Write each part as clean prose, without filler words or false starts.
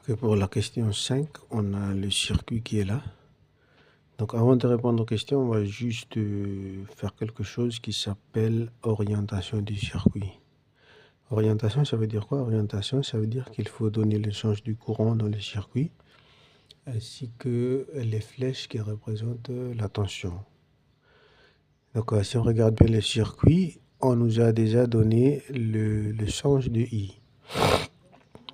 Okay, pour la question 5, on a le circuit qui est là. Donc avant de répondre aux questions, on va juste faire quelque chose qui s'appelle orientation du circuit. Orientation, ça veut dire quoi? Orientation, ça veut dire qu'il faut donner le sens du courant dans le circuit, ainsi que les flèches qui représentent la tension. Donc si on regarde bien le circuit, on nous a déjà donné le sens de I.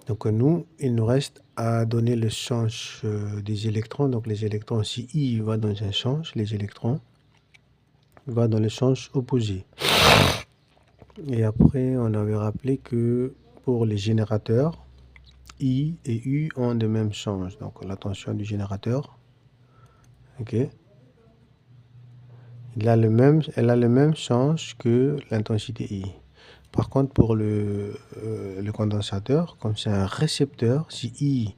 Donc nous, il nous reste à donner le sens des électrons. Donc les électrons, si I va dans un sens, les électrons vont dans le sens opposé. Et après, on avait rappelé que pour les générateurs, I et U ont le même sens. Donc la tension du générateur, ok, elle a le même sens que l'intensité I. Par contre, pour le condensateur, comme c'est un récepteur, si I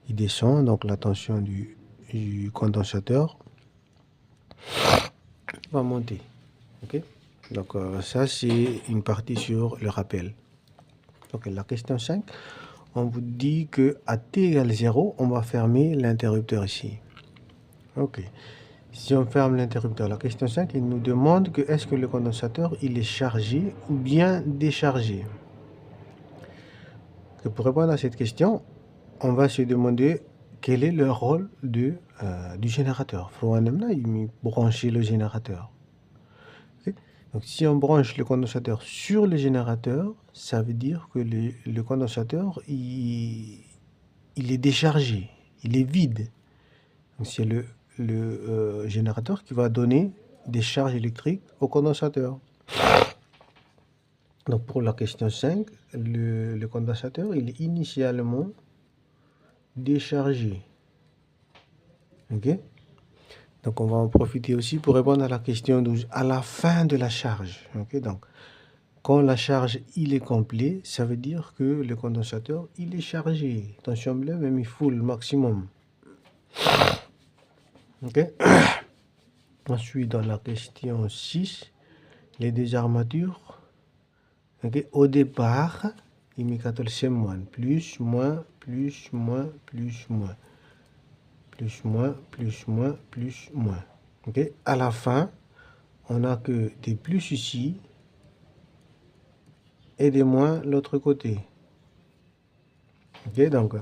il descend, donc la tension du condensateur va monter. Okay? Donc ça, c'est une partie sur le rappel. Donc la question 5, on vous dit que à t égale 0, on va fermer l'interrupteur ici. Ok. Si on ferme l'interrupteur, la question 5, il nous demande que est-ce que le condensateur il est chargé ou bien déchargé. Et pour répondre à cette question, on va se demander quel est le rôle du générateur. Il faut brancher le générateur. Okay? Donc si on branche le condensateur sur le générateur, ça veut dire que le condensateur il est déchargé, il est vide. C'est le générateur qui va donner des charges électriques au condensateur. Donc pour la question 5, le condensateur il est initialement déchargé. Ok? Donc on va en profiter aussi pour répondre à la question 12, à la fin de la charge. Ok? Donc quand la charge il est complet, ça veut dire que le condensateur il est chargé. Tension bleue, même il faut le maximum. Ok? Ensuite, dans la question 6, les deux armatures. Okay? Au départ, il me c'est moins. Plus, moins, plus, moins, plus, moins. Plus, moins, plus, moins, plus, moins. Okay? À la fin, on n'a que des plus ici et des moins l'autre côté. Okay? Donc,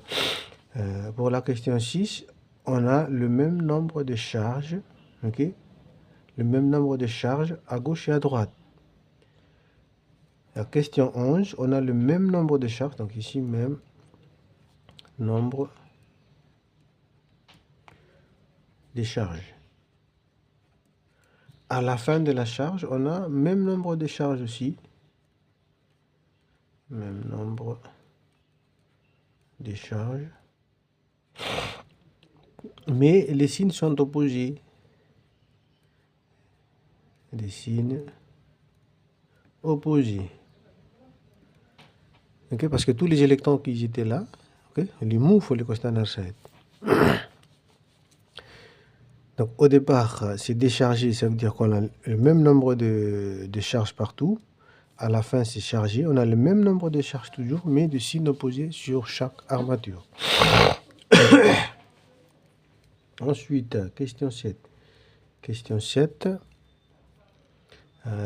pour la question 6, on a le même nombre de charges. Okay? Le même nombre de charges à gauche et à droite. La question 11, on a le même nombre de charges, donc ici même nombre de charges. À la fin de la charge, on a même nombre de charges aussi. Même nombre de charges. Mais les signes sont opposés. Les signes opposés. Okay? Parce que tous les électrons qui étaient là, okay? Les moufs, les constants side. Donc au départ, c'est déchargé, ça veut dire qu'on a le même nombre de charges partout. À la fin, c'est chargé. On a le même nombre de charges toujours, mais de signes opposés sur chaque armature. Ensuite, question 7. Question 7.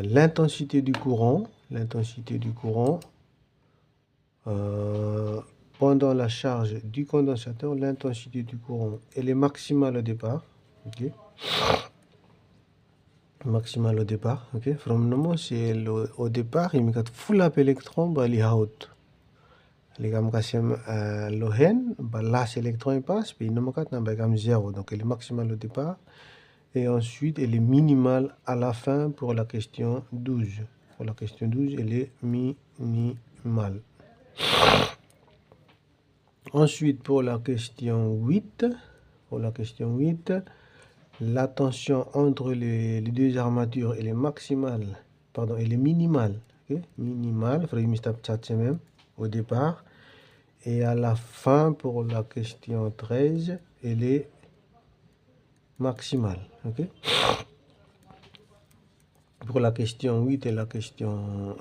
L'intensité du courant. L'intensité du courant. Pendant la charge du condensateur, l'intensité du courant, elle est maximale au départ. Okay? Maximale au départ. Okay? From moment, c'est au départ, il y a full up électron, il y a out. Les gammes l'ohen, là, c'est l'électron passe, puis il n'y a 0. Donc, elle est maximale au départ. Et ensuite, elle est minimale à la fin pour la question 12. Pour la question 12, elle est minimale. Ensuite, pour la question 8, la tension entre les deux armatures, elle est maximale, pardon, elle est minimale. Okay? Minimale, même au départ. Et à la fin, pour la question 13, elle est maximale. Okay? Pour la question 8 et la question...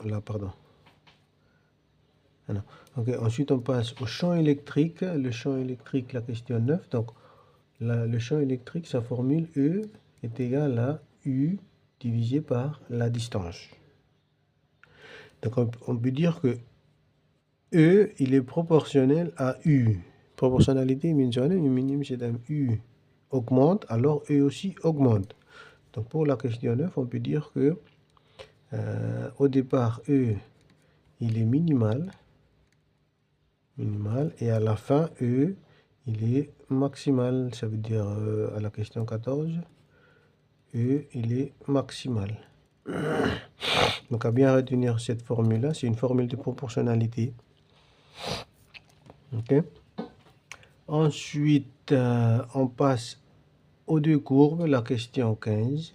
Voilà. Okay. Ensuite, on passe au champ électrique. Le champ électrique, la question 9. Donc, le champ électrique, sa formule E est égale à U divisé par la distance. Donc, on peut dire que E, il est proportionnel à U. Proportionnalité minimum, c'est un U augmente, alors E aussi augmente. Donc, pour la question 9, on peut dire que au départ, E, il est minimal, et à la fin, E, il est maximal. Ça veut dire, à la question 14, E, il est maximal. Donc, à bien retenir cette formule-là, c'est une formule de proportionnalité. OK. Ensuite, on passe aux deux courbes, la question 15.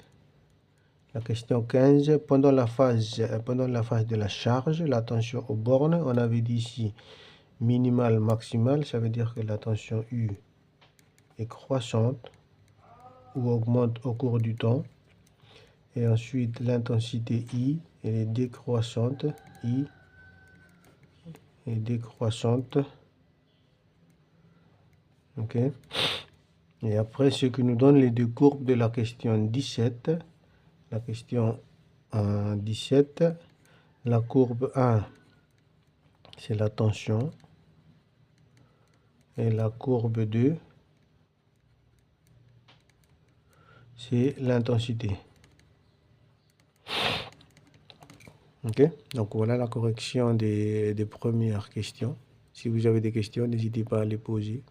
La question 15, pendant la phase de la charge, la tension aux bornes, on avait dit ici minimale, maximale, ça veut dire que la tension U est croissante ou augmente au cours du temps. Et ensuite, l'intensité I, elle est décroissante. I est décroissante. OK. Et après, ce qui nous donne les deux courbes de la question 17. La question 17, la courbe 1, c'est la tension. Et la courbe 2, c'est l'intensité. OK? Donc voilà la correction des premières questions. Si vous avez des questions, n'hésitez pas à les poser.